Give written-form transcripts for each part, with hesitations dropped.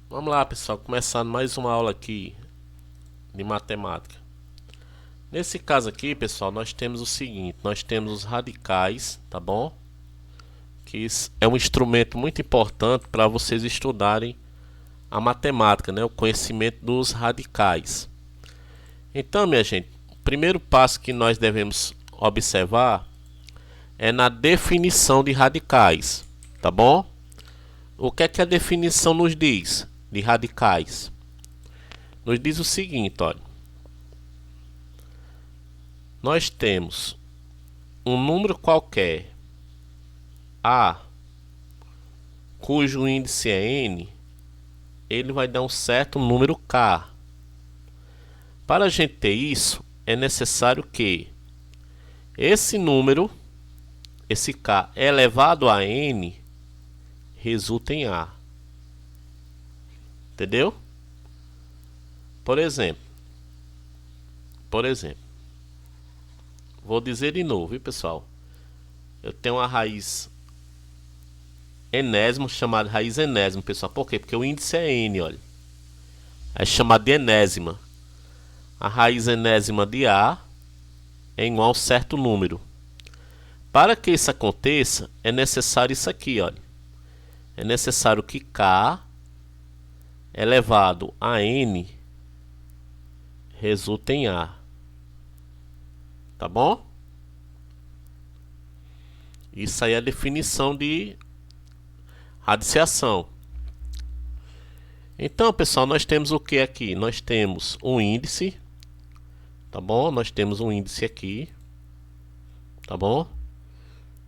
Vamos lá, pessoal, começando mais uma aula aqui de matemática. Nesse caso aqui, pessoal, nós temos o seguinte: nós temos os radicais, tá bom? Que isso é um instrumento muito importante para vocês estudarem a matemática, né? O conhecimento dos radicais. Então, minha gente, o primeiro passo que nós devemos observar é na definição de radicais, tá bom? O que a definição nos diz de radicais? Nos diz o seguinte, olha. Nós temos um número qualquer A, cujo índice é n, ele vai dar um certo número k. Para a gente ter isso, é necessário que esse número, esse k elevado a n, resulte em a. Entendeu? Por exemplo, vou dizer de novo, viu, pessoal? Eu tenho uma raiz enésima chamada raiz enésima, pessoal. Por quê? Porque o índice é n, olha. É chamado de enésima. A raiz enésima de A é igual a um certo número. Para que isso aconteça, é necessário isso aqui, olha. É necessário que K elevado a N resulte em A. Tá bom? Isso aí é a definição de radiciação. Então, pessoal, nós temos o que aqui? Nós temos um índice, tá bom? Nós temos um índice aqui, tá bom?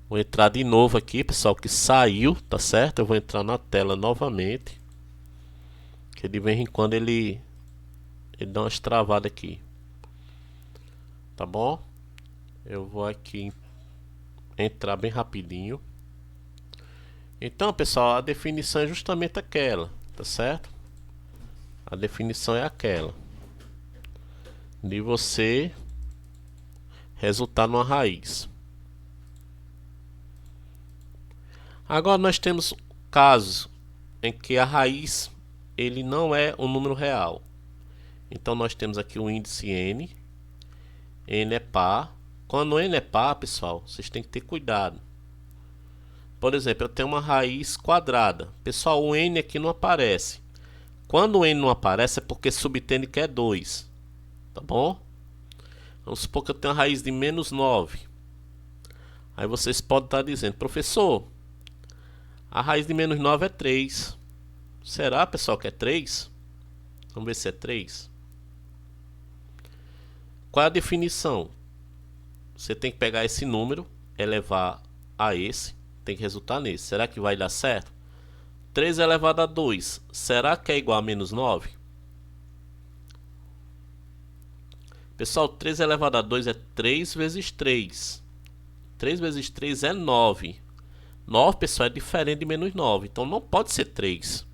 Vou entrar de novo aqui, pessoal, que saiu, tá certo? Eu vou entrar na tela novamente, que de vez em quando ele dá umas travadas aqui, tá bom? Eu vou aqui entrar bem rapidinho. Então, pessoal, a definição é justamente aquela, tá certo? A definição é aquela de você resultar numa raiz. Agora nós temos casos em que a raiz ele não é um número real. Então nós temos aqui o índice n. N é par. Quando n é par, pessoal, vocês têm que ter cuidado. Por exemplo, eu tenho uma raiz quadrada. Pessoal, o n aqui não aparece. Quando o n não aparece é porque subtende que é 2. Tá bom? Vamos supor que eu tenho uma raiz de menos 9. Aí vocês podem estar dizendo: professor, a raiz de menos 9 é 3. Será, pessoal, que é 3? Vamos ver se é 3. Qual é a definição? Você tem que pegar esse número, elevar a esse, tem que resultar nesse. Será que vai dar certo? 3 elevado a 2, será que é igual a menos 9? Pessoal, 3 elevado a 2 é 3 vezes 3. 3 vezes 3 é 9. 9, pessoal, é diferente de menos 9, então não pode ser 3.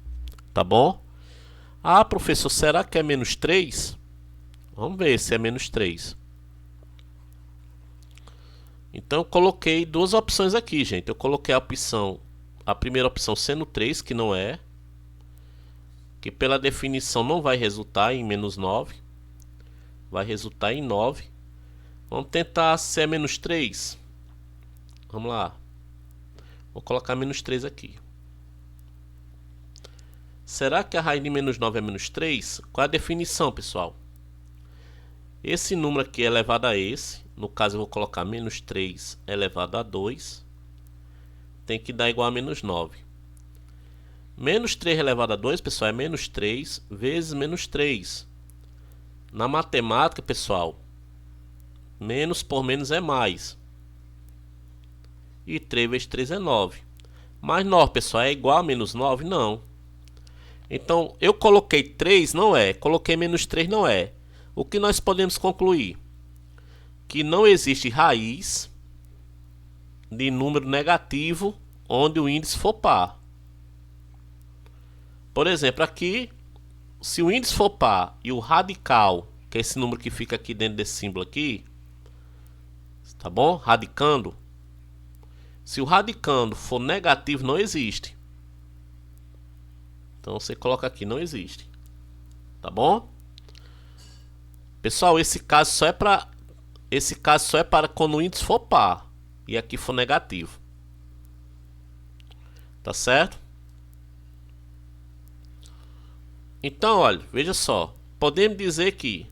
Tá bom? Ah, professor, será que é menos 3? Vamos ver se é menos 3. Então eu coloquei duas opções aqui, gente. Eu coloquei a primeira opção sendo 3, que não é, que pela definição não vai resultar em menos 9, vai resultar em 9. Vamos tentar se é menos 3. Vamos lá. Vou colocar menos 3 aqui. Será que a raiz de menos 9 é menos 3? Qual é a definição, pessoal? Esse número aqui é elevado a esse. No caso, eu vou colocar menos 3 elevado a 2. Tem que dar igual a menos 9. Menos 3 elevado a 2, pessoal, é menos 3 vezes menos 3. Na matemática, pessoal, menos por menos é mais. E 3 vezes 3 é 9. Mas 9, pessoal, é igual a menos 9? Não. Então, eu coloquei 3, não é. Coloquei menos 3, não é. O que nós podemos concluir? Que não existe raiz de número negativo onde o índice for par. Por exemplo, aqui, se o índice for par e o radical, que é esse número que fica aqui dentro desse símbolo aqui, tá bom? Radicando. Se o radicando for negativo, não existe. Então você coloca aqui, não existe. Tá bom? Pessoal, esse caso só é para quando o índice for par e aqui for negativo. Tá certo? Então, olha, veja só. Podemos dizer que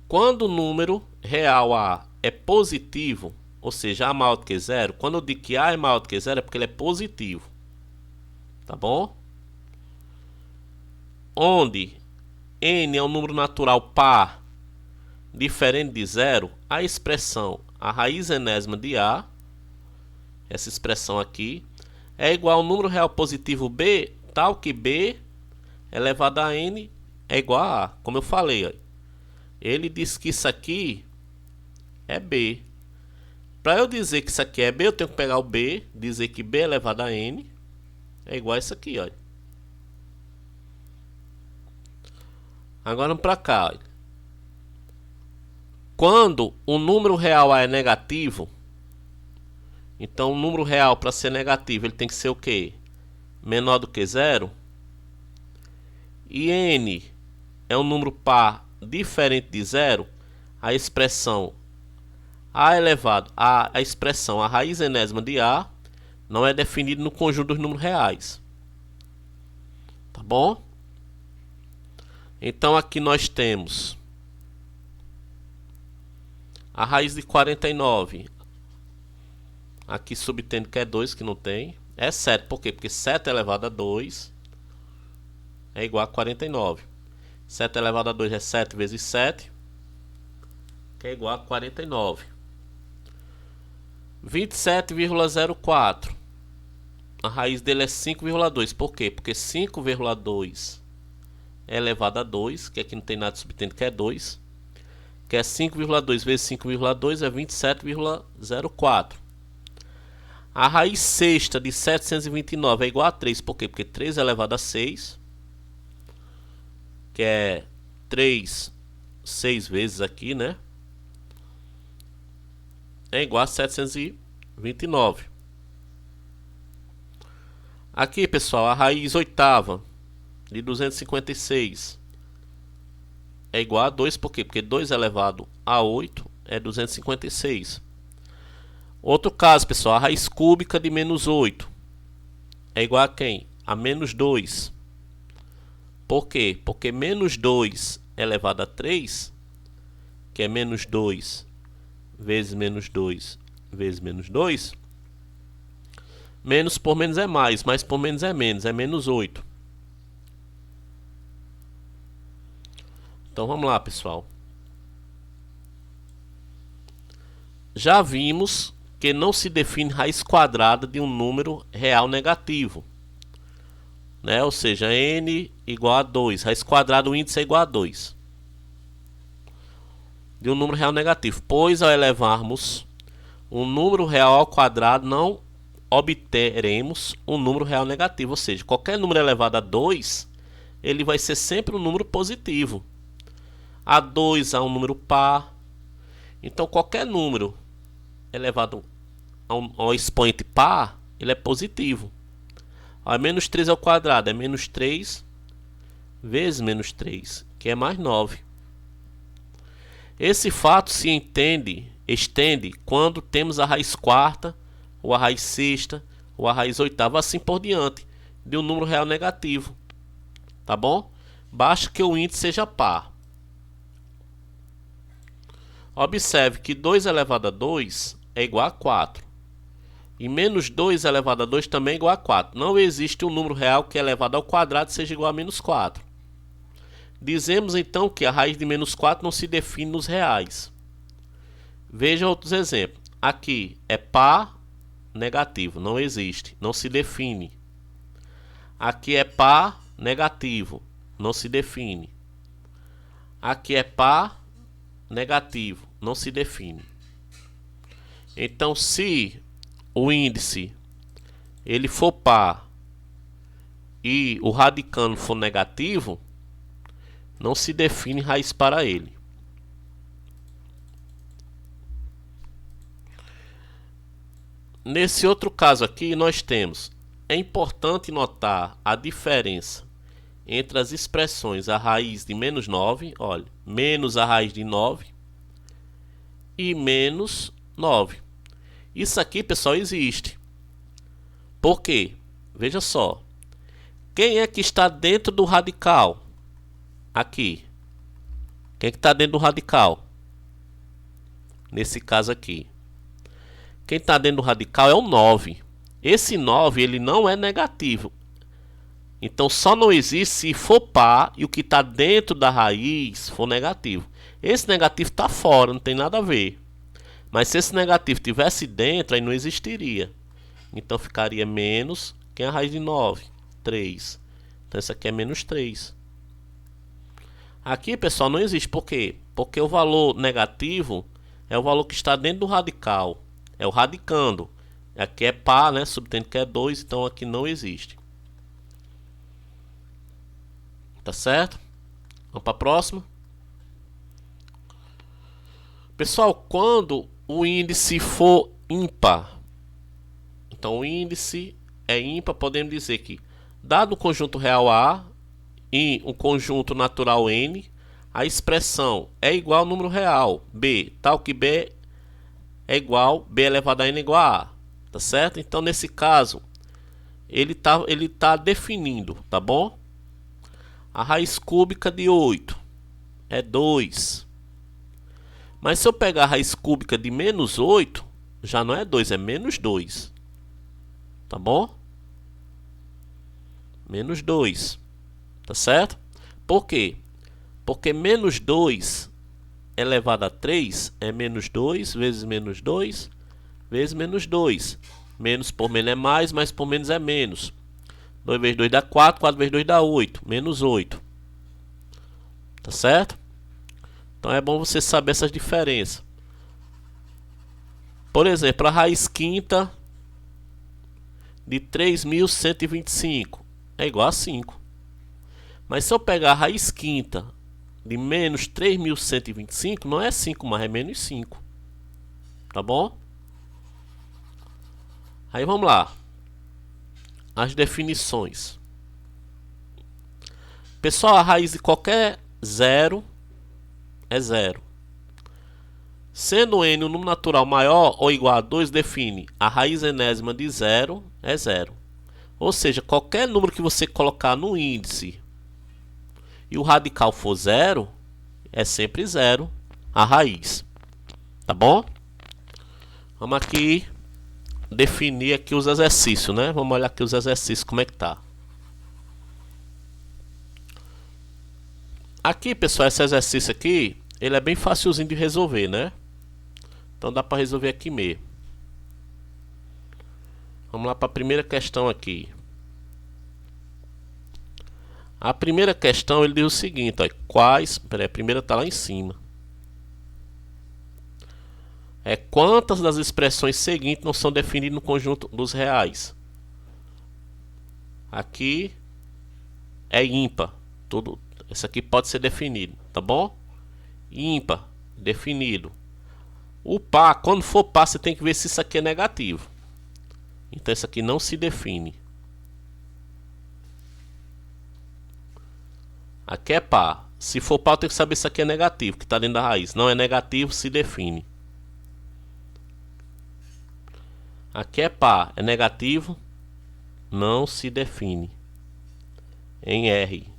quando o número real A é positivo, ou seja, A maior do que zero, quando eu digo que A é maior do que zero é porque ele é positivo. Tá bom? Onde N é um número natural par diferente de zero, a expressão a raiz enésima de A, essa expressão aqui, é igual ao número real positivo B, tal que B elevado a N é igual a A. Como eu falei, ó, ele diz que isso aqui é B. Para eu dizer que isso aqui é B, eu tenho que pegar o B, dizer que B elevado a N é igual a isso aqui, ó. Agora vamos para cá, ó. Quando o número real A é negativo, então o número real para ser negativo ele tem que ser o quê? Menor do que zero. E N é um número par diferente de zero, a expressão A elevado a expressão a raiz enésima de A não é definida no conjunto dos números reais. Tá bom? Então aqui nós temos a raiz de 49. Aqui subtendo que é 2, que não tem. É 7. Por quê? Porque 7 elevado a 2 é igual a 49. 7 elevado a 2 é 7 vezes 7, que é igual a 49. 27,04. A raiz dele é 5,2. Por quê? Porque 5,2 é elevado a 2, que aqui não tem nada subtendo que é 2. Que é 5,2 vezes 5,2 é 27,04. A raiz sexta de 729 é igual a 3. Por quê? Porque 3 é elevado a 6. Que é 3, 6 vezes aqui, né? É igual a 729. Aqui, pessoal, a raiz oitava de 256 é igual a 2. Por quê? Porque 2 elevado a 8 é 256. Outro caso, pessoal, a raiz cúbica de menos 8 é igual a quem? A menos 2. Por quê? Porque menos 2 elevado a 3, que é menos 2 vezes menos 2 vezes menos 2, menos por menos é mais por menos é menos 8. Então vamos lá, pessoal. Já vimos que não se define raiz quadrada de um número real negativo, né? Ou seja, n igual a 2, raiz quadrada, o índice é igual a 2 de um número real negativo, pois ao elevarmos um número real ao quadrado não obteremos um número real negativo, ou seja, qualquer número elevado a 2 ele vai ser sempre um número positivo. A 2 é um número par, então qualquer número elevado ao expoente par ele é positivo. A menos 3 ao quadrado é menos 3 vezes menos 3, que é mais 9. Esse fato se estende quando temos a raiz quarta, ou a raiz sexta, ou a raiz oitava, assim por diante, de um número real negativo. Tá bom? Basta que o índice seja par. Observe que 2 elevado a 2 é igual a 4. E menos 2 elevado a 2 também é igual a 4. Não existe um número real que elevado ao quadrado seja igual a menos 4. Dizemos então que a raiz de menos 4 não se define nos reais. Veja outros exemplos. Aqui é par negativo, não existe, não se define. Aqui é par negativo, não se define. Aqui é par negativo, não se define. Então, se o índice ele for par e o radicando for negativo, não se define raiz para ele. Nesse outro caso aqui, nós temos é importante notar a diferença entre as expressões a raiz de menos 9, olha, menos a raiz de 9 e menos 9. Isso aqui, pessoal, existe. Por quê? Veja só. Quem é que está dentro do radical? Aqui. Quem é que está dentro do radical? Nesse caso aqui. Quem está dentro do radical é o 9. Esse 9 ele não é negativo. Então só não existe se for par e o que está dentro da raiz for negativo. Esse negativo está fora, não tem nada a ver. Mas se esse negativo tivesse dentro, aí não existiria. Então ficaria menos. Quem é a raiz de 9? 3. Então isso aqui é menos 3. Aqui, pessoal, não existe. Por quê? Porque o valor negativo é o valor que está dentro do radical. É o radicando. Aqui é par, né? Subtendo que é 2, então aqui não existe. Tá certo? Vamos para a próxima. Pessoal, quando o índice for ímpar, então o índice é ímpar, podemos dizer que, dado o conjunto real A e um conjunto natural N, a expressão é igual ao número real B, tal que B é igual, B elevado a N é igual a A, tá certo? Então nesse caso, ele tá definindo, tá bom? A raiz cúbica de 8 é 2. Mas se eu pegar a raiz cúbica de menos 8, já não é 2, é menos 2. Tá bom? Menos 2. Tá certo? Por quê? Porque menos 2 elevado a 3 é menos 2 vezes menos 2 vezes menos 2. Menos por menos é mais por menos é menos. 2 vezes 2 dá 4, 4 vezes 2 dá 8. Menos 8. Tá certo? Então é bom você saber essas diferenças. Por exemplo, a raiz quinta de 3.125 é igual a 5. Mas se eu pegar a raiz quinta de menos 3.125, não é 5, mas é menos 5. Tá bom? Aí vamos lá. As definições. Pessoal, a raiz de qualquer zero é zero. Sendo n um número natural maior ou igual a 2, define a raiz enésima de 0 é 0. Ou seja, qualquer número que você colocar no índice e o radical for 0, é sempre 0 a raiz. Tá bom? Vamos aqui definir aqui os exercícios, né? Vamos olhar aqui os exercícios, como é que tá. Aqui, pessoal, esse exercício aqui, ele é bem facilzinho de resolver, né? Então dá para resolver aqui mesmo. Vamos lá para a primeira questão aqui. A primeira questão, ele diz o seguinte, ó, quais... Peraí, a primeira está lá em cima. Quantas das expressões seguintes não são definidas no conjunto dos reais? Aqui é ímpar. Tudo, isso aqui pode ser definido, tá bom? Ímpar, definido. O par, quando for par, você tem que ver se isso aqui é negativo. Então isso aqui não se define. Aqui é par. Se for par, eu tenho que saber se isso aqui é negativo, que está dentro da raiz. Não é negativo, se define. Aqui é par, é negativo, não se define. Em R.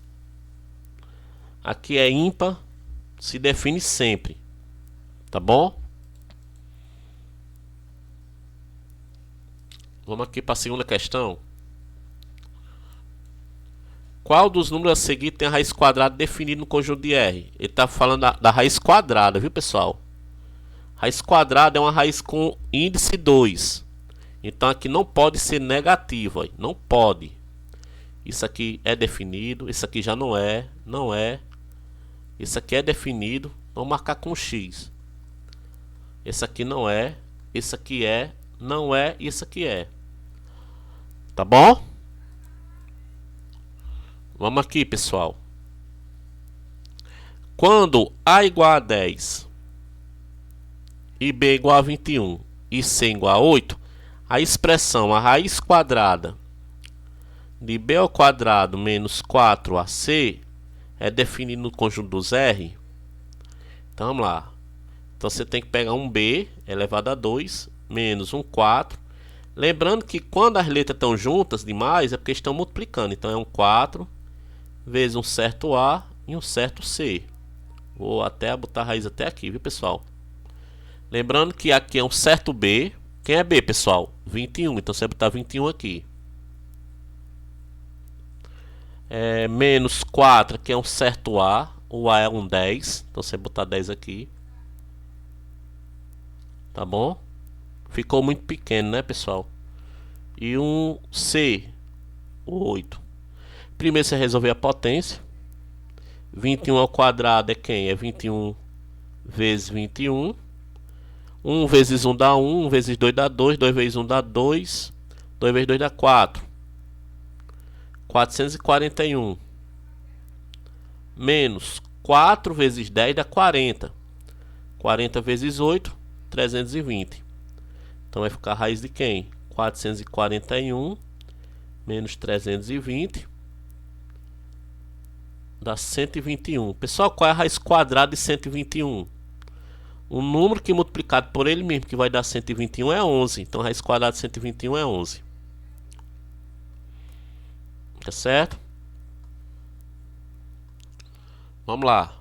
Aqui é ímpar, se define sempre. Tá bom? Vamos aqui para a segunda questão. Qual dos números a seguir tem a raiz quadrada definida no conjunto de R? Ele está falando da raiz quadrada, viu, pessoal? Raiz quadrada é uma raiz com índice 2. Então aqui não pode ser negativo, ó, não pode. Isso aqui é definido, isso aqui já não é, não é. Isso aqui é definido, vamos marcar com X. Esse aqui não é, esse aqui é, não é, isso aqui é. Tá bom? Vamos aqui, pessoal. Quando A igual a 10 e B igual a 21 e C igual a 8, a expressão a raiz quadrada de b ao quadrado menos 4ac é definido no conjunto dos R. Então vamos lá. Então você tem que pegar um b elevado a 2 menos um 4. Lembrando que quando as letras estão juntas demais é porque estão multiplicando. Então é um 4 vezes um certo a e um certo c. Vou até botar a raiz até aqui, viu, pessoal? Lembrando que aqui é um certo b. Quem é b, pessoal? 21. Então você vai botar 21 aqui. Menos 4, que é um certo a. O a é um 10. Então você vai botar 10 aqui. Tá bom? Ficou muito pequeno, né, pessoal? E um c, o 8. Primeiro você resolver a potência. 21 ao quadrado é quem? É 21 vezes 21. 1 vezes 1 dá 1. 1 vezes 2 dá 2. 2 vezes 1 dá 2. 2 vezes 2 dá 4. 441. Menos 4 vezes 10 dá 40. 40 vezes 8, 320. Então vai ficar a raiz de quem? 441 menos 320 dá 121. Pessoal, qual é a raiz quadrada de 121? O número que multiplicado por ele mesmo, que vai dar 121, é 11. Então a raiz quadrada de 121 é 11. Tá certo? Vamos lá.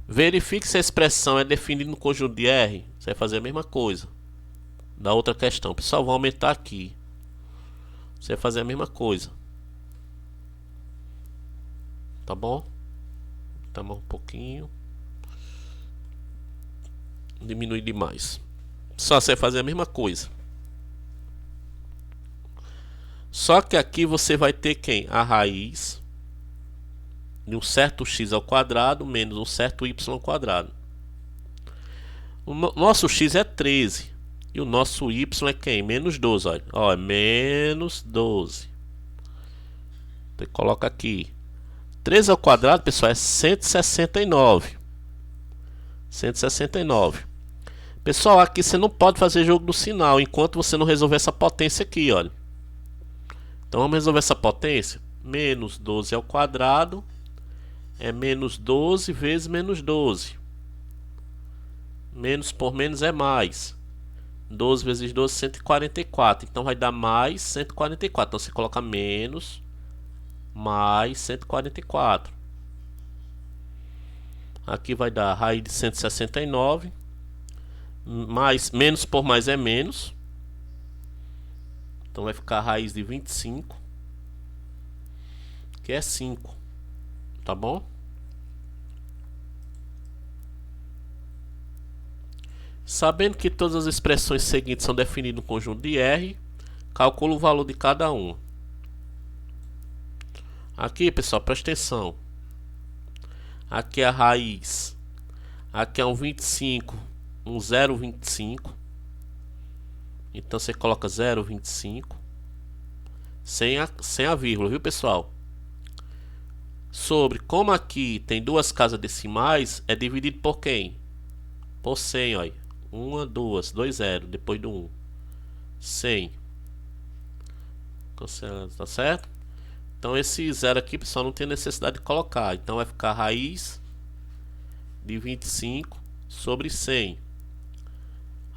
Verifique se a expressão é definida no conjunto de R. Você vai fazer a mesma coisa da outra questão. Pessoal, vou aumentar aqui. Você vai fazer a mesma coisa. Tá bom? Tá bom, um pouquinho. Diminui demais. Só você vai fazer a mesma coisa. Só que aqui você vai ter quem? A raiz de um certo x ao quadrado menos um certo y ao quadrado. O nosso x é 13. E o nosso y é quem? Menos 12. Olha. Ó, é menos 12. Você coloca aqui. 13 ao quadrado, pessoal, é 169. 169. Pessoal, aqui você não pode fazer jogo do sinal enquanto você não resolver essa potência aqui, olha. Então vamos resolver essa potência. Menos 12 ao quadrado é menos 12 vezes menos 12. Menos por menos é mais. 12 vezes 12, 144. Então vai dar mais 144. Então você coloca menos mais 144. Aqui vai dar raiz de 169. Mais, menos por mais é menos. Então vai ficar a raiz de 25, que é 5. Tá bom? Sabendo que todas as expressões seguintes são definidas no conjunto de R, calcula o valor de cada uma. Aqui, pessoal, presta atenção. Aqui é a raiz. Aqui é um 25, um 0,25. Então você coloca 0,25 sem a vírgula, viu, pessoal? Sobre, como aqui tem duas casas decimais, é dividido por quem? Por 100, olha. 1, 2, 2, 0, depois do 1. 100. Tá certo? Então esse 0 aqui, pessoal, não tem necessidade de colocar. Então vai ficar a raiz de 25 sobre 100.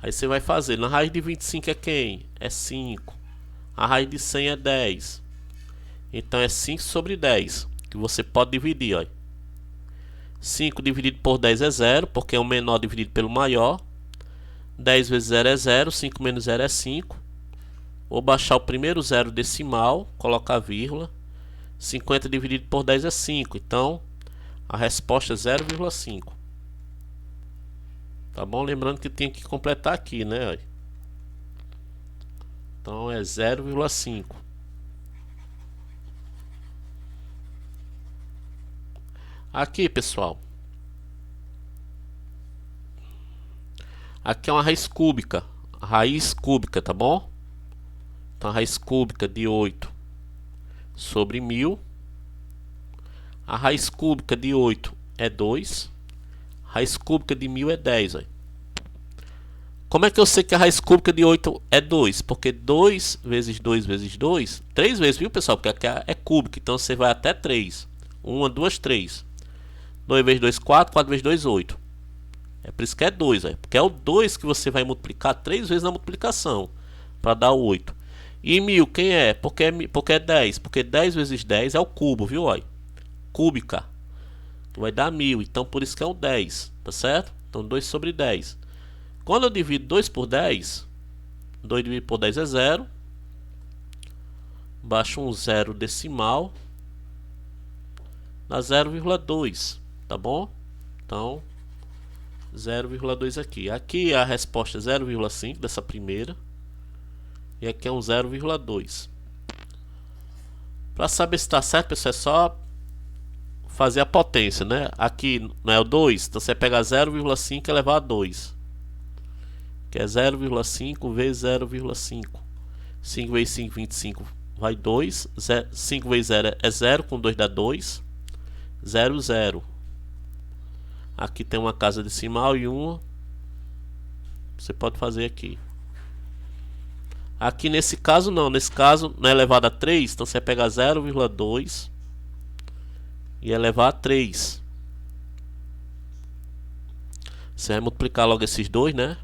Aí você vai fazer. Na raiz de 25 é quem? É 5. A raiz de 100 é 10. Então é 5 sobre 10. Que você pode dividir, olha. 5 dividido por 10 é 0, porque é o menor dividido pelo maior. 10 vezes 0 é 0, 5 menos 0 é 5. Vou baixar o primeiro zero decimal, colocar a vírgula. 50 dividido por 10 é 5, então a resposta é 0,5. Tá bom? Lembrando que tem que completar aqui, né? Então é 0,5. Aqui, pessoal. Aqui é uma raiz cúbica. Raiz cúbica, tá bom? Então a raiz cúbica de 8 sobre 1000. A raiz cúbica de 8 é 2. A raiz cúbica de 1000 é 10. Olha. Como é que eu sei que a raiz cúbica de 8 é 2? Porque 2 vezes 2 vezes 2, 3 vezes, viu pessoal? Porque aqui é cúbica, então você vai até 3. 1, 2, 3. 2 vezes 2, 4, 4 vezes 2, 8. É por isso que é 2, porque é o 2 que você vai multiplicar 3 vezes na multiplicação, para dar o 8. E 1000, quem é? Porque é 10, porque 10 vezes 10 é o cubo, viu? Olha, cúbica. Vai dar 1000, então por isso que é o 10, tá certo? Então 2 sobre 10. Quando eu divido 2 por 10, 2 dividido por 10 é 0. Baixo um 0 decimal, dá 0,2, tá bom? Então 0,2 aqui. Aqui a resposta é 0,5 dessa primeira. E aqui é um 0,2. Para saber se está certo, pessoal, é só fazer a potência, né? Aqui não é o 2, então você pega 0,5 elevado a 2. Que é 0,5 vezes 0,5. 5 vezes 5, 25, vai 2. 5 vezes 0 é 0, com 2 dá 2. 0, 0. Aqui tem uma casa decimal e uma. Você pode fazer aqui. Aqui nesse caso não. Nesse caso não é elevado a 3. Então você vai pegar 0,2 e elevar a 3. Você vai multiplicar logo esses dois, né?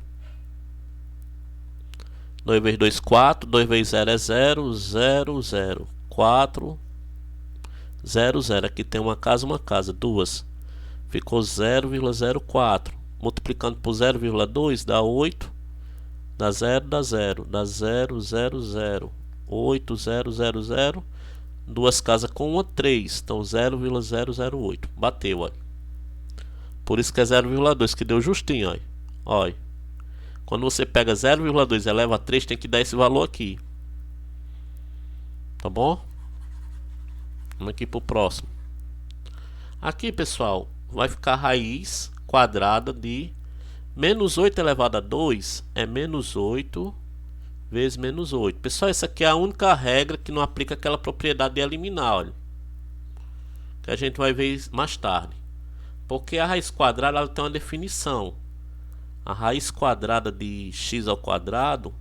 2 vezes 2, 4. 2 vezes 0 é 0. 0, 0. 4. 0, 0. Aqui tem uma casa, duas. Ficou 0,04. Multiplicando por 0,2 dá 8. Dá 0, dá 0. Dá 0, 0, 0. 8, 0, 0, 0. Duas casas com uma, 3. Então 0,008. Bateu, olha. Por isso que é 0,2, que deu justinho, olha. Olha. Quando você pega 0,2 e eleva a 3, tem que dar esse valor aqui. Tá bom? Vamos aqui pro próximo. Aqui, pessoal, vai ficar raiz quadrada de menos 8 elevado a 2 é menos 8 vezes menos 8. Pessoal, essa aqui é a única regra que não aplica aquela propriedade de eliminar, olha. Que a gente vai ver mais tarde. Porque a raiz quadrada ela tem uma definição. A raiz quadrada de x ao quadrado,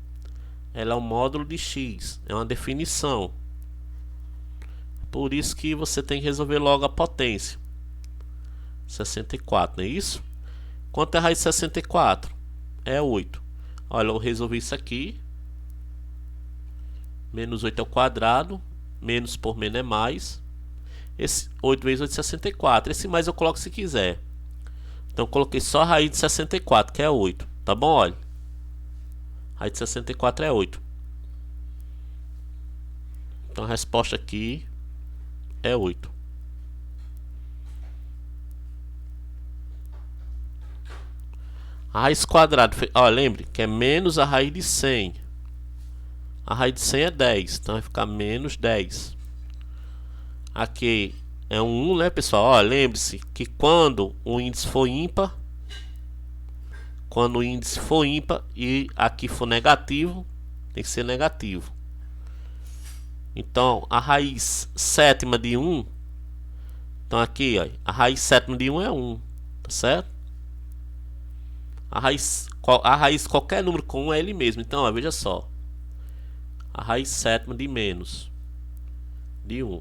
ela é um módulo de x. É uma definição. Por isso que você tem que resolver logo a potência. 64, não é isso? Quanto é a raiz de 64? É 8. Olha, eu resolvi isso aqui. Menos 8 ao quadrado. Menos por menos é mais. Esse 8 vezes 8 é 64. Esse mais eu coloco se quiser. Então eu coloquei só a raiz de 64, que é 8. Tá bom? Olha. Raiz de 64 é 8. Então a resposta aqui é 8. A raiz quadrada, ó, lembre que é menos a raiz de 100. A raiz de 100 é 10, então vai ficar menos 10. Aqui é um 1, né, pessoal? Ó, lembre-se que quando o índice for ímpar, e aqui for negativo, tem que ser negativo. Então, a raiz sétima de 1, então aqui, ó, a raiz sétima de 1 é 1, tá certo? A raiz qualquer número com 1 é ele mesmo. Então, ó, veja só. A raiz sétima de menos de 1.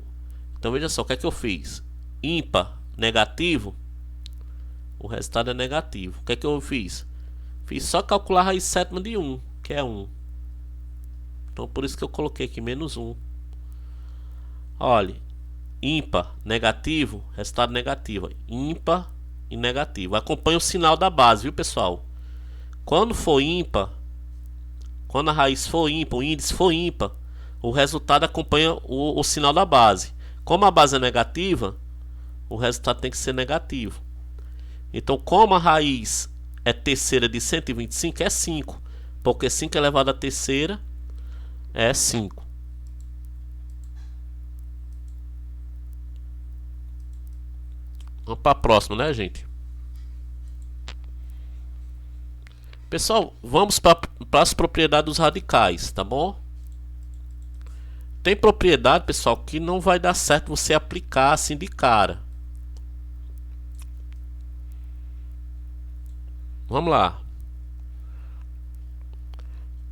Então, veja só, o que é que eu fiz? Ímpar, negativo. O resultado é negativo. O que é que eu fiz? Fiz só calcular a raiz sétima de 1, que é 1. Então, por isso que eu coloquei aqui menos 1. Olha, ímpar, negativo, resultado negativo. Ímpar e negativo. Acompanhe o sinal da base, viu, pessoal? Quando for ímpar, quando a raiz for ímpar, o índice for ímpar, o resultado acompanha o sinal da base. Como a base é negativa, o resultado tem que ser negativo. Então, como a raiz é terceira de 125, é 5. Porque 5 elevado à terceira é 5. Vamos para a próxima, né, gente? Pessoal, vamos para as propriedades dos radicais, tá bom? Tem propriedade, pessoal, que não vai dar certo você aplicar assim de cara. Vamos lá.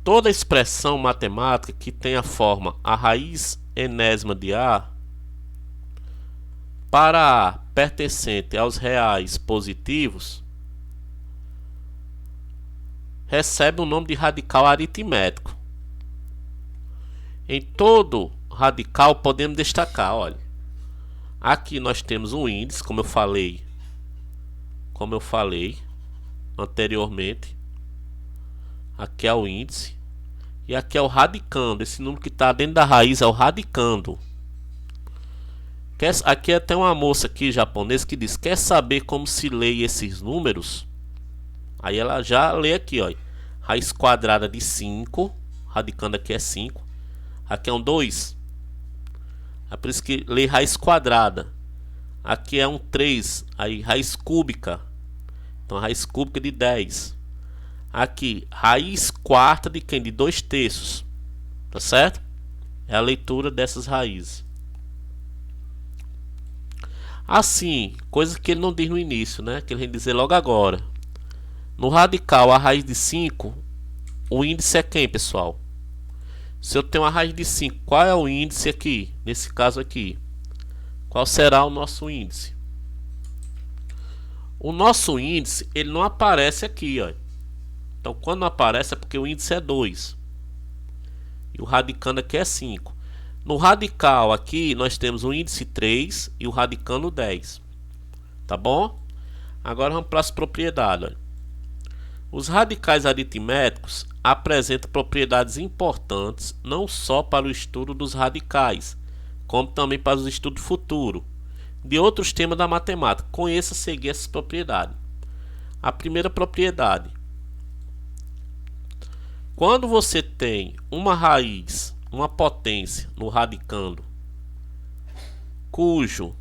Toda expressão matemática que tenha a forma a raiz enésima de A, para A pertencente aos reais positivos, recebe o nome de radical aritmético. Em todo radical podemos destacar, olha, aqui nós temos um índice, como eu falei anteriormente. Aqui é o índice e aqui é o radicando. Esse número que está dentro da raiz é o radicando. Aqui tem uma moça aqui japonesa que diz: quer saber como se lê esses números? Aí ela já lê aqui, ó, raiz quadrada de 5, radicando aqui é 5. Aqui é um 2. É por isso que lê raiz quadrada. Aqui é um 3, aí raiz cúbica. Então raiz cúbica de 10. Aqui, raiz quarta de quem? De 2/3. Tá certo? É a leitura dessas raízes. Assim, coisa que ele não diz no início, né? Que ele vem dizer logo agora. No radical, a raiz de 5, o índice é quem, pessoal? Se eu tenho a raiz de 5, qual é o índice aqui? Nesse caso aqui. Qual será o nosso índice? O nosso índice, ele não aparece aqui, ó. Então, quando não aparece é porque o índice é 2. E o radicando aqui é 5. No radical aqui, nós temos o índice 3 e o radicando 10. Tá bom? Agora vamos para as propriedades. Olha. Os radicais aritméticos apresentam propriedades importantes não só para o estudo dos radicais, como também para o estudo futuro de outros temas da matemática. Conheça a seguir essas propriedades. A primeira propriedade: quando você tem uma raiz, uma potência no radicando, cujo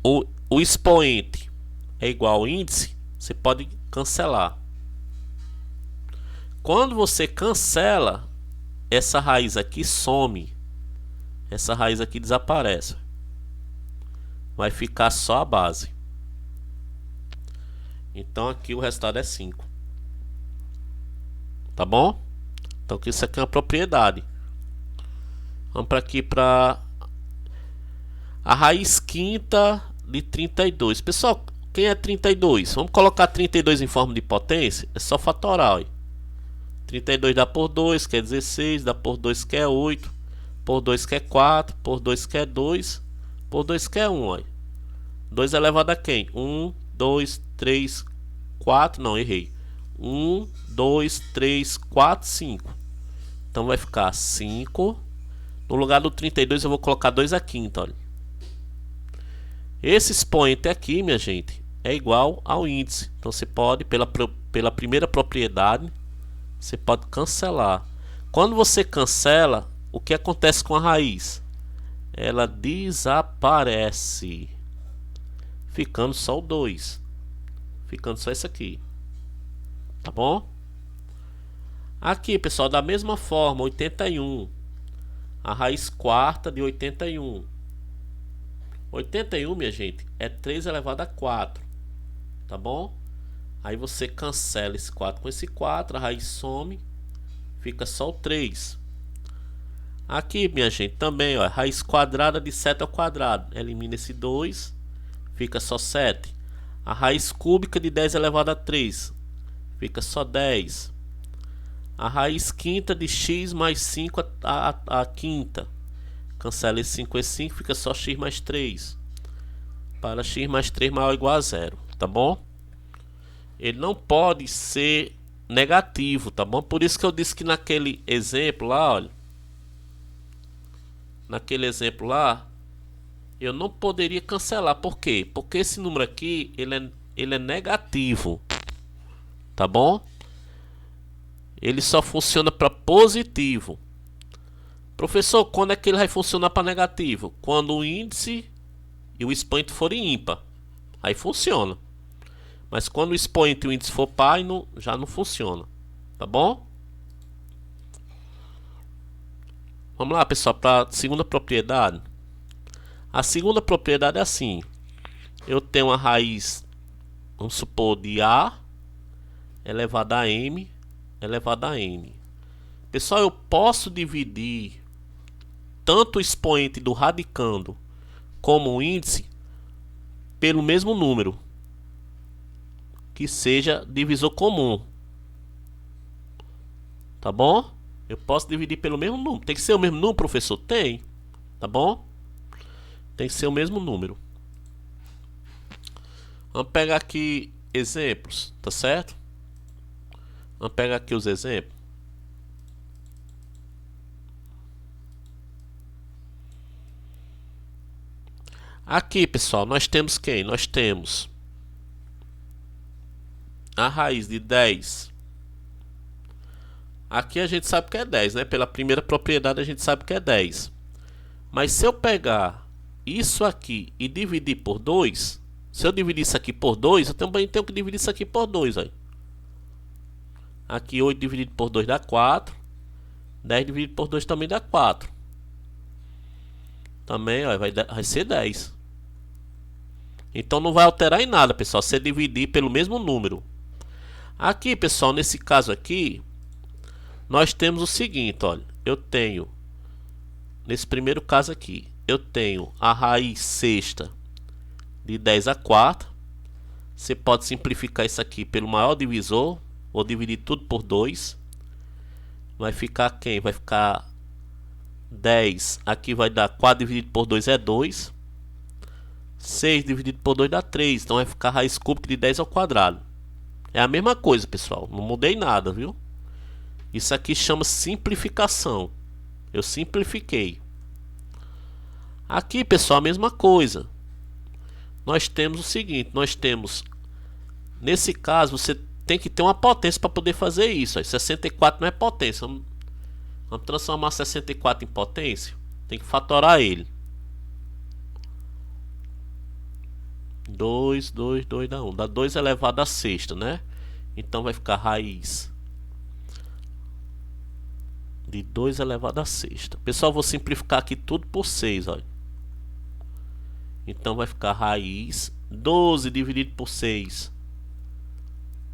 o expoente é igual ao índice, você pode cancelar. Quando você cancela, essa raiz aqui some. Essa raiz aqui desaparece. Vai ficar só a base. Então aqui o resultado é 5. Tá bom? Então isso aqui é uma propriedade. Vamos para aqui para a raiz quinta de 32. Pessoal, quem é 32? Vamos colocar 32 em forma de potência? É só fatoral. Aí. 32 dá por 2, que é 16. Dá por 2, que é 8. Por 2, que é 4. Por 2, que é 2. Por 2, que é 1. Aí. 2 elevado a quem? 1, 2, 3, 4. Não, errei. 1, 2, 3, 4, 5. Então vai ficar 5. No lugar do 32 eu vou colocar 2 aqui, então, olha. Esse expoente aqui, minha gente, é igual ao índice. Então você pode, pela primeira propriedade, você pode cancelar. Quando você cancela, o que acontece com a raiz? Ela desaparece, ficando só o 2. Ficando só isso aqui. Tá bom? Aqui, pessoal, da mesma forma, 81. A raiz quarta de 81. 81, minha gente, é 3 elevado a 4. Tá bom? Aí você cancela esse 4 com esse 4. A raiz some. Fica só o 3. Aqui, minha gente, também, ó, raiz quadrada de 7 ao quadrado. Elimina esse 2. Fica só 7. A raiz cúbica de 10 elevado a 3. Fica só 10. A raiz quinta de x mais 5 a quinta. Cancela esse 5 com esse 5, fica só x mais 3. Para x mais 3 maior ou igual a 0, tá bom? Ele não pode ser negativo, tá bom? Por isso que eu disse que naquele exemplo lá, olha. Naquele exemplo lá, eu não poderia cancelar. Por quê? Porque esse número aqui, ele é negativo, tá bom? Ele só funciona para positivo. Professor, quando é que ele vai funcionar para negativo? Quando o índice e o expoente forem ímpar. Aí funciona. Mas quando o expoente e o índice for par, já não funciona. Tá bom? Vamos lá, pessoal, para a segunda propriedade. A segunda propriedade é assim. Eu tenho uma raiz, vamos supor, de A elevado a M elevado a N. Pessoal, eu posso dividir tanto o expoente do radicando como o índice pelo mesmo número, que seja divisor comum. Tá bom? Eu posso dividir pelo mesmo número. Tem que ser o mesmo número, professor? Tem. Tá bom? Tem que ser o mesmo número. Vamos pegar aqui exemplos, tá certo? Vamos pegar aqui os exemplos. Aqui, pessoal, nós temos quem? Nós temos a raiz de 10. Aqui a gente sabe que é 10, né? Pela primeira propriedade a gente sabe que é 10. Mas se eu pegar isso aqui e dividir por 2, se eu dividir isso aqui por 2, eu também tenho que dividir isso aqui por 2. Ó. Aqui 8 dividido por 2 dá 4. 10 dividido por 2 também dá 4. Também ó, vai ser 10. Então não vai alterar em nada, pessoal, se dividir pelo mesmo número. Aqui, pessoal, nesse caso aqui, nós temos o seguinte, olha. Eu tenho, nesse primeiro caso aqui, eu tenho a raiz sexta de 10 a 4. Você pode simplificar isso aqui pelo maior divisor, ou dividir tudo por 2. Vai ficar quem? Vai ficar 10. Aqui vai dar 4 dividido por 2 é 2. 6 dividido por 2 dá 3. Então vai ficar a raiz cúbica de 10 ao quadrado. É a mesma coisa, pessoal. Não mudei nada, viu? Isso aqui chama simplificação. Eu simplifiquei. Aqui, pessoal, a mesma coisa. Nós temos o seguinte. Nós temos... Nesse caso, você tem que ter uma potência para poder fazer isso. Aí, 64 não é potência. Vamos transformar 64 em potência. Tem que fatorar ele. 2 dá 1. Dá 2 elevado a sexta, né? Então vai ficar raiz de 2 elevado a sexta. Pessoal, vou simplificar aqui tudo por 6, olha. Então vai ficar raiz 12 dividido por 6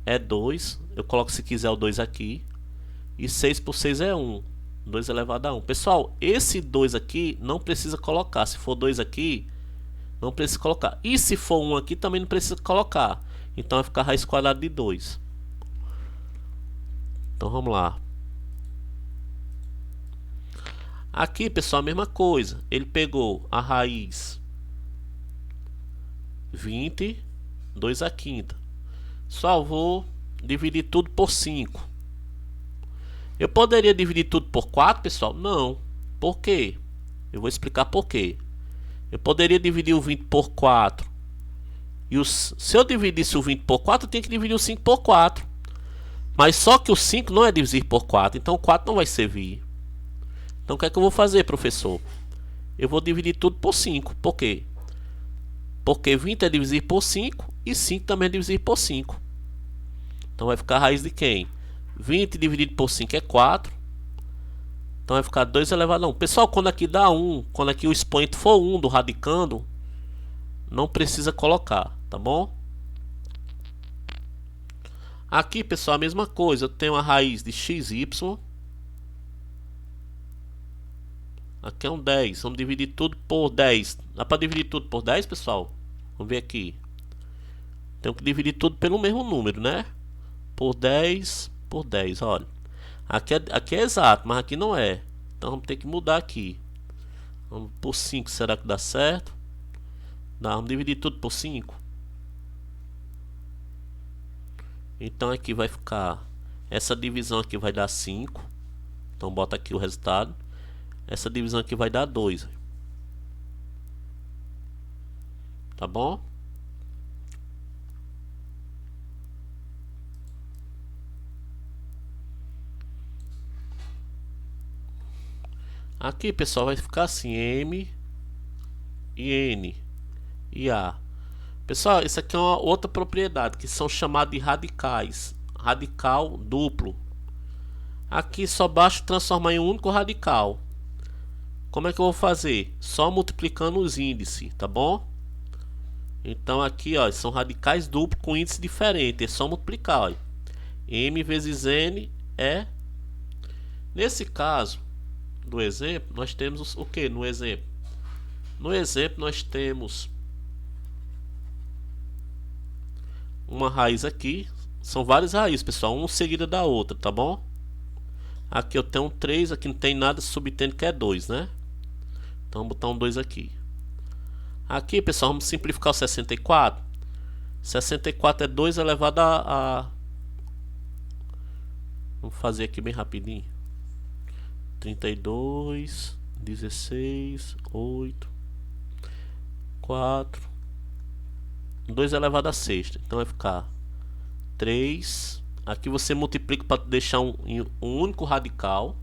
é 2. Eu coloco, se quiser, o 2 aqui. E 6 por 6 é 1. 2 elevado a 1. Pessoal, esse 2 aqui não precisa colocar. Se for 2 aqui, não precisa colocar. E se for 1 aqui, também não precisa colocar. Então vai ficar raiz quadrada de 2. Então vamos lá. Aqui, pessoal, a mesma coisa. Ele pegou a raiz 20, 2 a quinta. Só vou dividir tudo por 5. Eu poderia dividir tudo por 4, pessoal? Não. Por quê? Eu vou explicar por quê. Eu poderia dividir o 20 por 4. Se eu dividisse o 20 por 4, eu tenho que dividir o 5 por 4. Mas só que o 5 não é dividir por 4. Então o 4 não vai servir. Então o que é que eu vou fazer, professor? Eu vou dividir tudo por 5. Por quê? Porque 20 é dividir por 5 e 5 também é dividir por 5. Então vai ficar a raiz de quem? 20 dividido por 5 é 4. Então vai ficar 2 elevado a 1. Pessoal, quando aqui dá 1, quando aqui o expoente for 1 do radicando, não precisa colocar, tá bom? Aqui, pessoal, a mesma coisa. Eu tenho a raiz de xy. Aqui é um 10. Vamos dividir tudo por 10. Dá para dividir tudo por 10, pessoal? Vamos ver aqui. Tenho que dividir tudo pelo mesmo número, né? Por 10, por 10, olha. Aqui é exato, mas aqui não é. Então vamos ter que mudar aqui. Vamos por 5, será que dá certo? Dá, vamos dividir tudo por 5. Então aqui vai ficar... Essa divisão aqui vai dar 5. Então bota aqui o resultado. Essa divisão aqui vai dar 2. Tá bom? Aqui, pessoal, vai ficar assim: M e N e A. Pessoal, isso aqui é uma outra propriedade que são chamadas de radicais. Radical duplo. Aqui só basta transformar em um único radical. Como é que eu vou fazer? Só multiplicando os índices, tá bom? Então aqui, ó, são radicais duplos com índice diferente. É só multiplicar, ó. M vezes N é... Nesse caso do exemplo, nós temos o que no exemplo? No exemplo, nós temos uma raiz aqui. São várias raízes, pessoal, uma seguida da outra, tá bom? Aqui eu tenho 3, aqui não tem nada, subtendo que é 2, né? Então vamos botar um 2 aqui. Aqui, pessoal, vamos simplificar o 64. 64 é 2 elevado a... Vamos fazer aqui bem rapidinho. 32, 16, 8, 4, 2 elevado a sexta. Então vai ficar 3. Aqui você multiplica para deixar um único radical,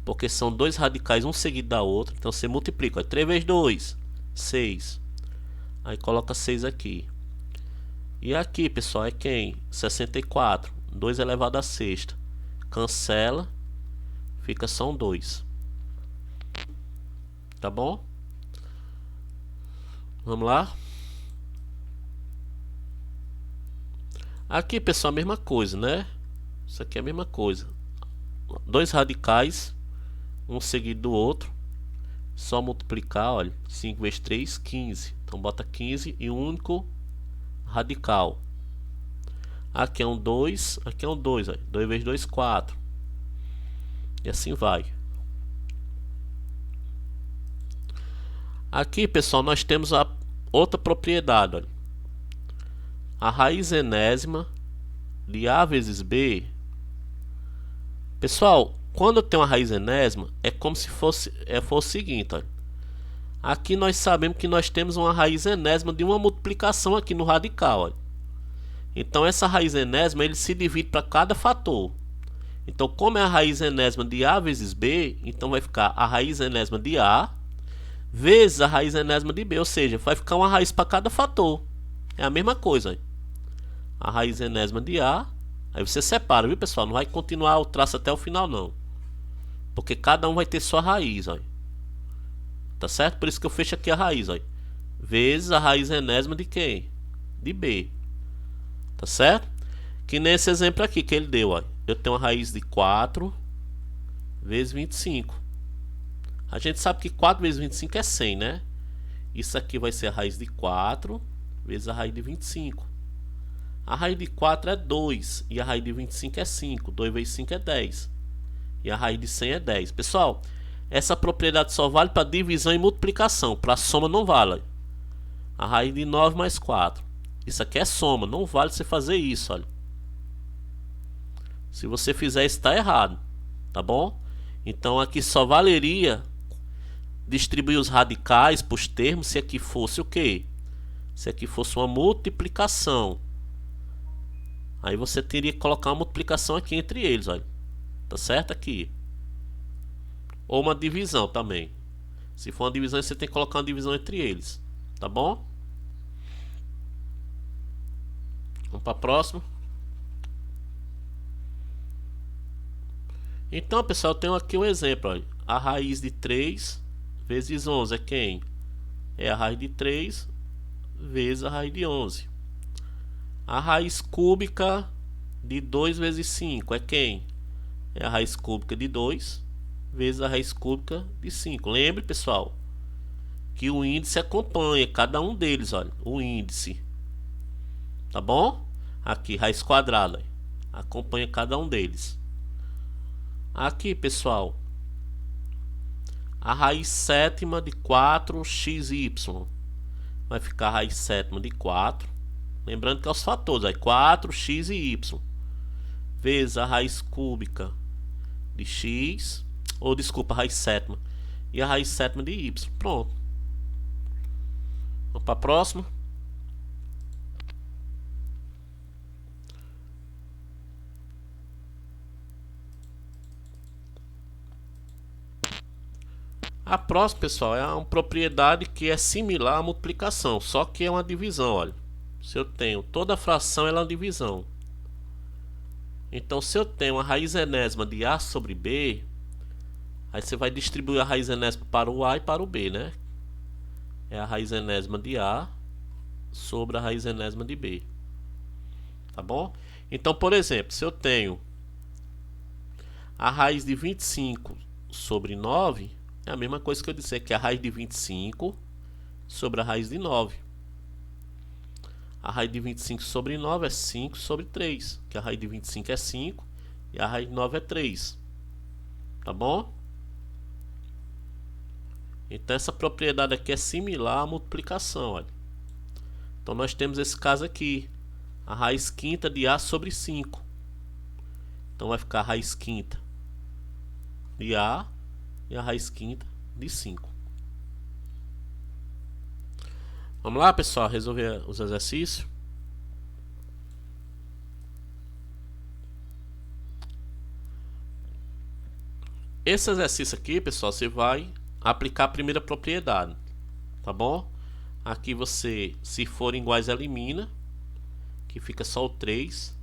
porque são dois radicais, um seguido da outra. Então você multiplica, ó, 3 vezes 2, 6. Aí coloca 6 aqui. E aqui, pessoal, é quem? 64. 2 elevado a sexta. Cancela. Fica só um 2. Tá bom? Vamos lá. Aqui, pessoal, a mesma coisa, né? Isso aqui é a mesma coisa. Dois radicais, um seguido do outro. Só multiplicar, olha. 5 vezes 3, 15. Então bota 15 e um único radical. Aqui é um 2, aqui é um 2, olha. 2 vezes 2, 4. E assim vai. Aqui, pessoal, nós temos a outra propriedade, olha. A raiz enésima de A vezes B. Pessoal, quando eu tenho uma raiz enésima, é como se fosse o seguinte, olha. Aqui nós sabemos que nós temos uma raiz enésima de uma multiplicação aqui no radical, olha. Então essa raiz enésima ele se divide para cada fator. Então como é a raiz enésima de A vezes B, então vai ficar a raiz enésima de A vezes a raiz enésima de B, ou seja, vai ficar uma raiz para cada fator. É a mesma coisa, olha. A raiz enésima de A, aí você separa, viu, pessoal? Não vai continuar o traço até o final, não, porque cada um vai ter sua raiz, olha. Tá certo? Por isso que eu fecho aqui a raiz, olha. Vezes a raiz enésima de quem? De B. Tá certo? Que nesse exemplo aqui que ele deu, olha. Eu tenho uma raiz de 4 vezes 25. A gente sabe que 4 vezes 25 é 100, né? Isso aqui vai ser a raiz de 4 vezes a raiz de 25. A raiz de 4 é 2 e a raiz de 25 é 5. 2 vezes 5 é 10. E a raiz de 100 é 10. Pessoal, essa propriedade só vale para divisão e multiplicação. Para soma não vale. A raiz de 9 mais 4. Isso aqui é soma. Não vale você fazer isso, olha. Se você fizer isso, está errado. Tá bom? Então aqui só valeria distribuir os radicais para os termos se aqui fosse o quê? Se aqui fosse uma multiplicação. Aí você teria que colocar uma multiplicação aqui entre eles, olha. Tá certo? Aqui. Ou uma divisão também. Se for uma divisão, você tem que colocar uma divisão entre eles. Tá bom? Vamos para a próxima. Então, pessoal, eu tenho aqui um exemplo, olha. A raiz de 3 vezes 11 é quem? É a raiz de 3 vezes a raiz de 11. A raiz cúbica de 2 vezes 5 é quem? É a raiz cúbica de 2 vezes a raiz cúbica de 5. Lembre, pessoal, que o índice acompanha cada um deles, olha, o índice. Tá bom? Aqui, raiz quadrada, acompanha cada um deles. Aqui, pessoal, a raiz sétima de 4xy vai ficar a raiz sétima de 4. Lembrando que é os fatores, aí 4x e y vezes a raiz cúbica de x, ou desculpa, a raiz sétima e a raiz sétima de y. Pronto. Vamos para a próxima. A próxima, pessoal, é uma propriedade que é similar à multiplicação, só que é uma divisão, olha. Se eu tenho toda a fração, ela é uma divisão. Então, se eu tenho a raiz enésima de A sobre B, aí você vai distribuir a raiz enésima para o A e para o B, né? É a raiz enésima de A sobre a raiz enésima de B. Tá bom? Então, por exemplo, se eu tenho A raiz de 25 sobre 9 é a mesma coisa que eu disser que a raiz de 25 sobre a raiz de 9. A raiz de 25 sobre 9 é 5 sobre 3, que a raiz de 25 é 5 e a raiz de 9 é 3. Tá bom? Então essa propriedade aqui é similar à multiplicação, olha. Então nós temos esse caso aqui, a raiz quinta de A sobre 5. Então vai ficar a raiz quinta de A e a raiz quinta de 5. Vamos lá, pessoal, resolver os exercícios. Esse exercício aqui, pessoal, você vai aplicar a primeira propriedade, tá bom? Aqui você, se forem iguais, elimina. Aqui fica só o 3.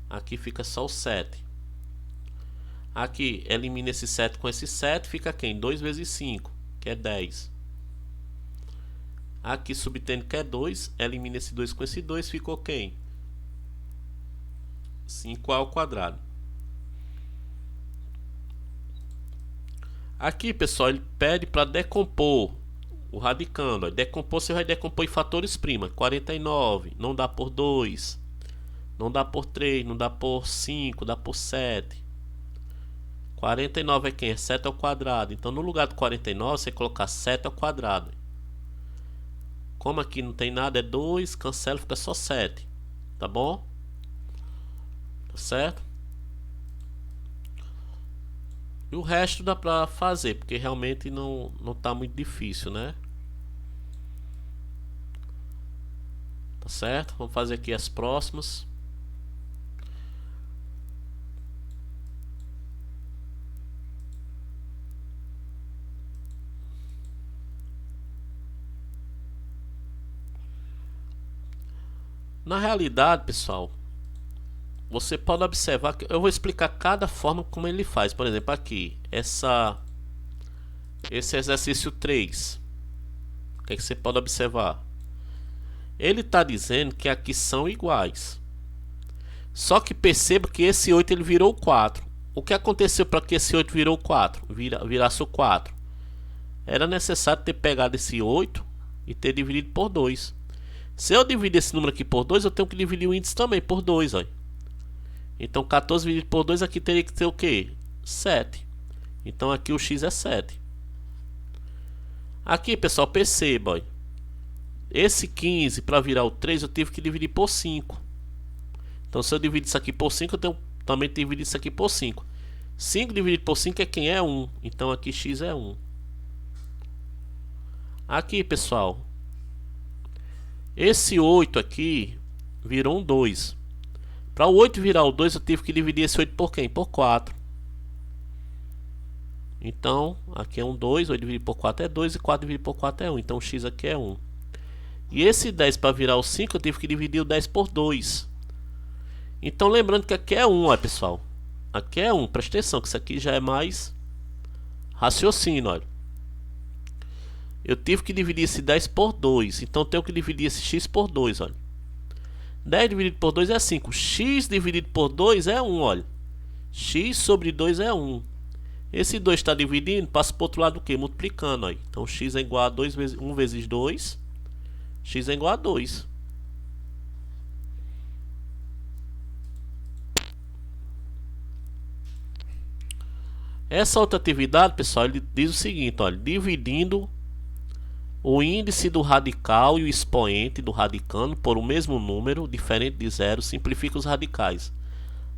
Aqui fica só o 7. Aqui elimina esse 7 com esse 7, fica quem? 2 vezes 5, que é 10. Aqui subtendo que é 2, elimina esse 2 com esse 2, ficou quem? 5A ao quadrado. Aqui, pessoal, ele pede para decompor o radicando. Decompor, você vai decompor em fatores prima. 49, não dá por 2, não dá por 3, não dá por 5, dá por 7. 49 é quem? É 7 ao quadrado. Então, no lugar do 49, você colocar 7 ao quadrado. Como aqui não tem nada, é 2, cancela, fica só 7. Tá bom? Tá certo? E o resto dá pra fazer, porque realmente não tá muito difícil, né? Tá certo? Vamos fazer aqui as próximas. Na realidade, pessoal, você pode observar que eu vou explicar cada forma como ele faz. Por exemplo, aqui, esse exercício 3. O que é que você pode observar? Ele está dizendo que aqui são iguais. Só que perceba que esse 8 ele virou 4. O que aconteceu para que esse 8 virou 4? Virasse o 4? Era necessário ter pegado esse 8 e ter dividido por 2. Se eu dividir esse número aqui por 2, eu tenho que dividir o índice também por 2. Ó. Então 14 dividido por 2 aqui teria que ter o quê? 7. Então aqui o x é 7. Aqui, pessoal, perceba. Ó. Esse 15 para virar o 3 eu tive que dividir por 5. Então se eu dividir isso aqui por 5, eu tenho também que dividir isso aqui por 5. 5 dividido por 5 é quem? É 1. Então aqui x é 1. Aqui, pessoal, esse 8 aqui virou um 2. Para o 8 virar o 2, eu tive que dividir esse 8 por quem? Por 4. Então, aqui é um 2, 8 dividido por 4 é 2 e 4 dividido por 4 é 1. Então, o x aqui é 1. E esse 10 para virar o 5, eu tive que dividir o 10 por 2. Então, lembrando que aqui é 1, ó, pessoal. Aqui é 1, presta atenção, que isso aqui já é mais raciocínio, olha. Eu tive que dividir esse 10 por 2. Então, eu tenho que dividir esse x por 2, olha. 10 dividido por 2 é 5. X dividido por 2 é 1, olha. X sobre 2 é 1. Esse 2 está dividindo, passa para o outro lado o quê? Multiplicando, olha. Então, x é igual a 1 vezes 2. X é igual a 2. Essa outra atividade, pessoal, ele diz o seguinte, olha. Dividindo o índice do radical e o expoente do radicando por o mesmo número, diferente de zero, simplifica os radicais.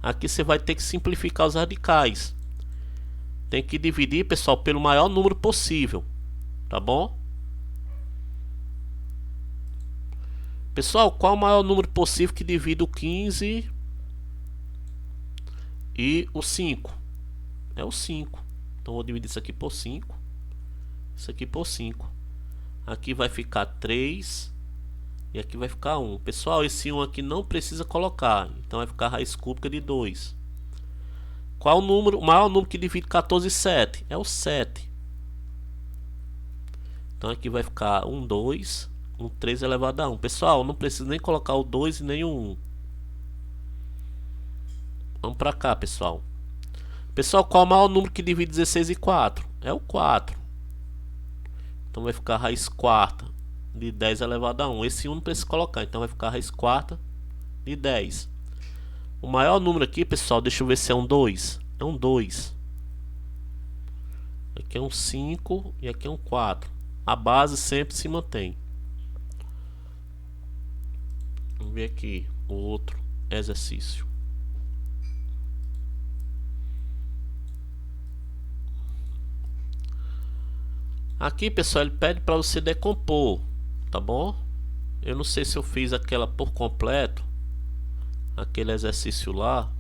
Aqui você vai ter que simplificar os radicais. Tem que dividir, pessoal, pelo maior número possível. Tá bom? Pessoal, qual o maior número possível que divide o 15 e o 5? É o 5. Então, vou dividir isso aqui por 5. Isso aqui por 5. Aqui vai ficar 3 e aqui vai ficar 1. Pessoal, esse 1 aqui não precisa colocar. Então vai ficar raiz cúbica de 2. Qual o maior número que divide 14 e 7? É o 7. Então aqui vai ficar 1, 2, 1, 3 elevado a 1. Pessoal, não precisa nem colocar o 2 e nem o 1. Vamos para cá, pessoal. Pessoal, qual é o maior número que divide 16 e 4? É o 4. Então vai ficar raiz quarta de 10 elevado a 1. Esse 1 não precisa colocar, então vai ficar raiz quarta de 10. O maior número aqui, pessoal, deixa eu ver se é um 2. É um 2. Aqui é um 5 e aqui é um 4. A base sempre se mantém. Vamos ver aqui o outro exercício. Aqui, pessoal, ele pede para você decompor, tá bom? Eu não sei se eu fiz aquela por completo, aquele exercício lá,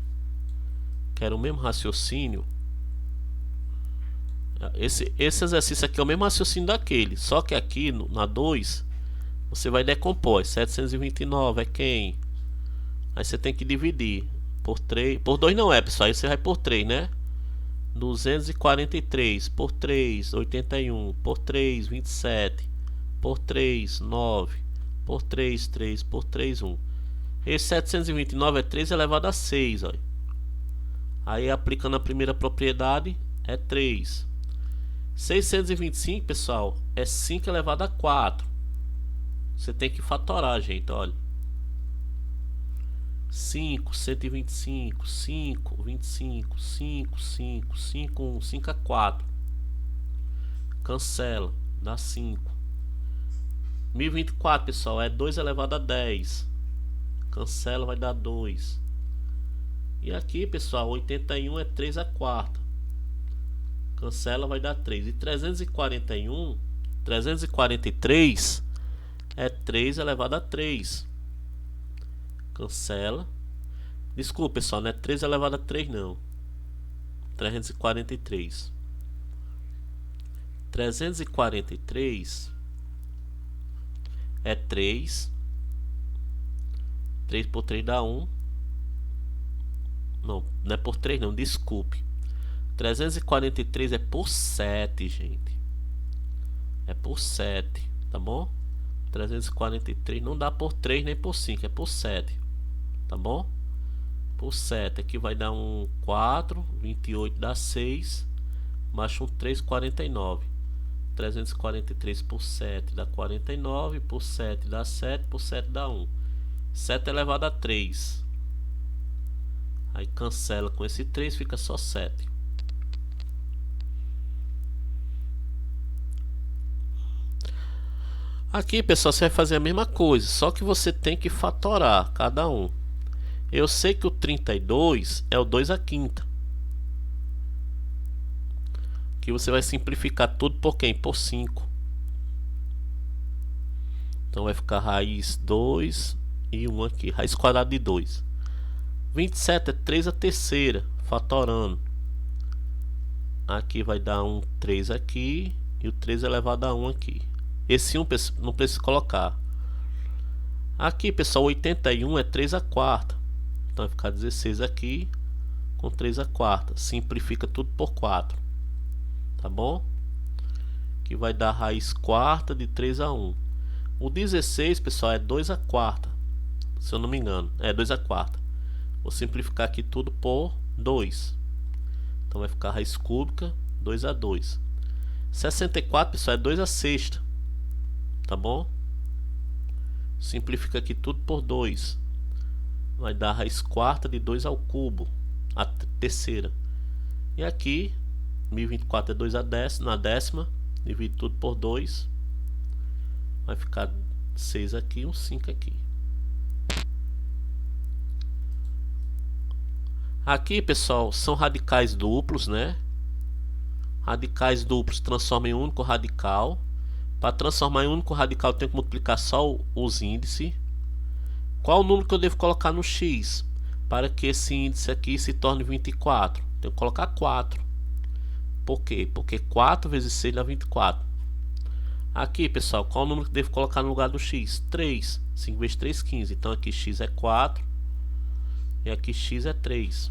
que era o mesmo raciocínio. Esse exercício aqui é o mesmo raciocínio daquele, só que aqui na 2 você vai decompor. 729 é quem? Aí você tem que dividir por 3. Por 2 não é, pessoal, aí você vai por 3, né? 243 por 3, 81 por 3, 27 por 3, 9 por 3, 3 por 3, 1. Esse 729 é 3 elevado a 6, olha. Aí aplicando a primeira propriedade é 3. 625, pessoal, é 5 elevado a 4. Você tem que fatorar, gente, olha. 5, 125, 5, 25, 5, 5, 5, 1, 5 a 4. Cancela, dá 5. 1024, pessoal, é 2 elevado a 10. Cancela, vai dar 2. E aqui, pessoal, 81 é 3 a 4. Cancela, vai dar 3. E 343 é 3 elevado a 3. Cancela. Desculpa, pessoal, não é 3 elevado a 3 não. 343. 343 é 3. 3 por 3 dá 1. Não, não é por 3 não, desculpe. 343 é por 7, gente. É por 7, tá bom? 343 não dá por 3 nem por 5, é por 7. Tá bom? Por 7, aqui vai dar um 4, 28 dá 6, mais um 3, 49. 343 por 7 dá 49, por 7 dá 7, por 7 dá 1. 7 elevado a 3. Aí cancela com esse 3, fica só 7. Aqui, pessoal, você vai fazer a mesma coisa, só que você tem que fatorar cada um. Eu sei que o 32 é o 2 à quinta. Aqui você vai simplificar tudo por quem? Por 5. Então vai ficar raiz 2 e 1 aqui, raiz quadrada de 2. 27 é 3 à terceira, fatorando. Aqui vai dar um 3 aqui e o 3 elevado a 1 aqui. Esse 1 não precisa colocar. Aqui, pessoal, 81 é 3 à quarta. Então vai ficar 16 aqui com 3 à quarta. Simplifica tudo por 4. Tá bom? Que vai dar raiz quarta de 3 a 1. O 16, pessoal, é 2 à quarta. Se eu não me engano, é 2 à quarta. Vou simplificar aqui tudo por 2. Então vai ficar raiz cúbica 2 a 2. 64, pessoal, é 2 à sexta. Tá bom? Simplifica aqui tudo por 2. Vai dar raiz quarta de 2 ao cubo, a terceira. E aqui 1024 é 2 a décima, na décima, divide tudo por 2. Vai ficar 6 aqui e um 5 aqui. Aqui, pessoal, são radicais duplos, né? Radicais duplos transformam em único radical. Para transformar em único radical, eu tenho que multiplicar só os índices. Qual o número que eu devo colocar no x para que esse índice aqui se torne 24? Tenho que colocar 4. Por quê? Porque 4 vezes 6 dá 24. Aqui, pessoal, qual o número que eu devo colocar no lugar do x? 3. 5 vezes 3, 15. Então aqui x é 4 e aqui x é 3.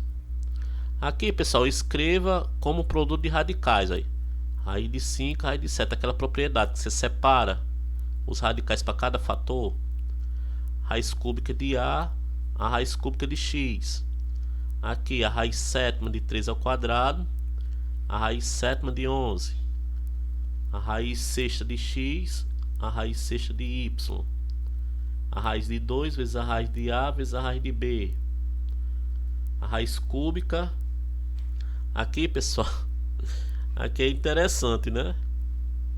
Aqui, pessoal, escreva como produto de radicais aí. Raiz de 5, raiz de 7, aquela propriedade que você separa os radicais para cada fator. Raiz cúbica de A, a raiz cúbica de X. Aqui a raiz sétima de 3 ao quadrado, a raiz sétima de 11, a raiz sexta de x, a raiz sexta de y, a raiz de 2 vezes a raiz de a vezes a raiz de b, a raiz cúbica. Aqui, pessoal, aqui é interessante, né?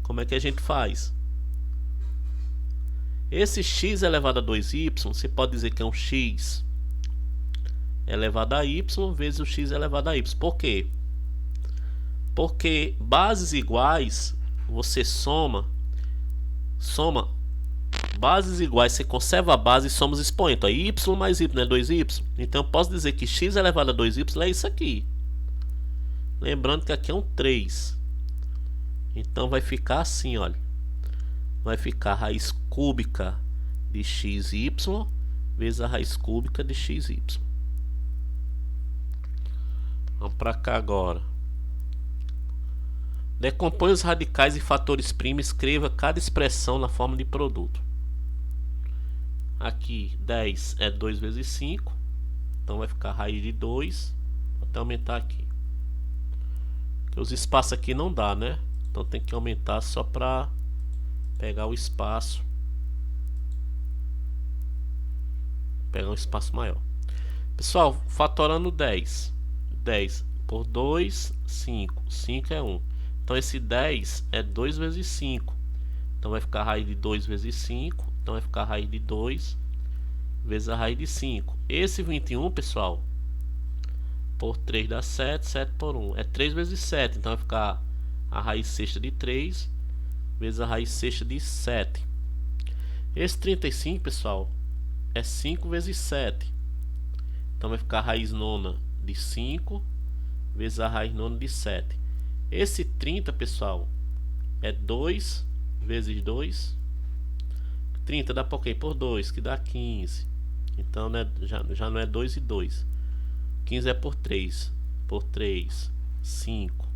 Como é que a gente faz? Esse x elevado a 2y, você pode dizer que é um x elevado a y vezes o x elevado a y. Por quê? Porque bases iguais, você soma bases iguais, você conserva a base e soma os expoentes. Aí y mais y é 2y. Então eu posso dizer que x elevado a 2y é isso aqui. Lembrando que aqui é um 3. Então vai ficar assim, olha. Vai ficar a raiz cúbica de xy vezes a raiz cúbica de xy. Vamos para cá agora. Decompõe os radicais e fatores prima, escreva cada expressão na forma de produto. Aqui 10 é 2 vezes 5, então vai ficar a raiz de 2, vou até aumentar aqui. Porque os espaços aqui não dá, né? Então tem que aumentar só para pegar o espaço. Pegar um espaço maior. Pessoal, fatorando 10. 10 por 2, 5. 5 é 1. Então esse 10 é 2 vezes 5. Então vai ficar a raiz de 2 vezes 5. Então vai ficar a raiz de 2 vezes a raiz de 5. Esse 21, pessoal, por 3 dá 7. 7 por 1 é 3 vezes 7. Então vai ficar a raiz sexta de 3 vezes a raiz sexta de 7. Esse 35, pessoal, é 5 vezes 7. Então vai ficar a raiz nona de 5 vezes a raiz nona de 7. Esse 30, pessoal, é 2 vezes 2. 30 dá por quê? Por 2, que dá 15. Então né, já não é 2 e 2. 15 é por 3. Por 3, 5.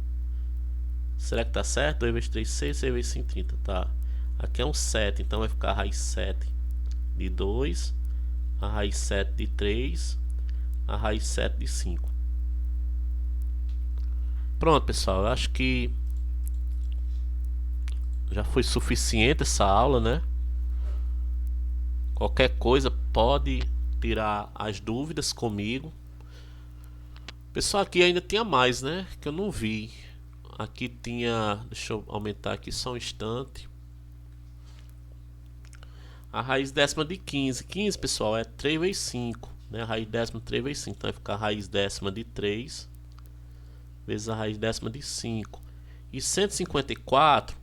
Será que tá certo? 2 vezes 3, 6. 6 vezes 5, 30. Tá. Aqui é um 7. Então vai ficar a raiz 7 de 2. A raiz 7 de 3. A raiz 7 de 5. Pronto, pessoal. Eu acho que já foi suficiente essa aula, né? Qualquer coisa pode tirar as dúvidas comigo. Pessoal, aqui ainda tinha mais, né? Que eu não vi. Aqui tinha... Deixa eu aumentar aqui só um instante. A raiz décima de 15. 15, pessoal, é 3 vezes 5. Né? A raiz décima 3 vezes 5. Então vai ficar a raiz décima de 3 vezes a raiz décima de 5. E 154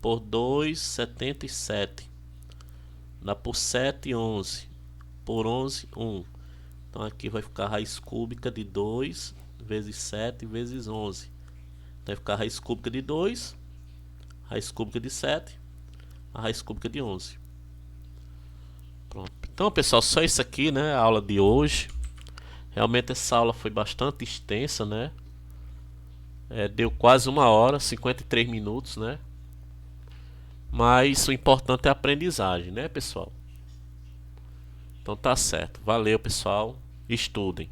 por 2, 77. Dá por 7, 11. Por 11, 1. Então aqui vai ficar a raiz cúbica de 2 vezes 7 vezes 11. Então vai ficar a raiz cúbica de 2, raiz cúbica de 7, a raiz cúbica de 11. Pronto. Então, pessoal, só isso aqui, né? A aula de hoje. Realmente essa aula foi bastante extensa, né? Deu quase 1 hora, 53 minutos, né? Mas o importante é a aprendizagem, né, pessoal? Então tá certo. Valeu, pessoal. Estudem.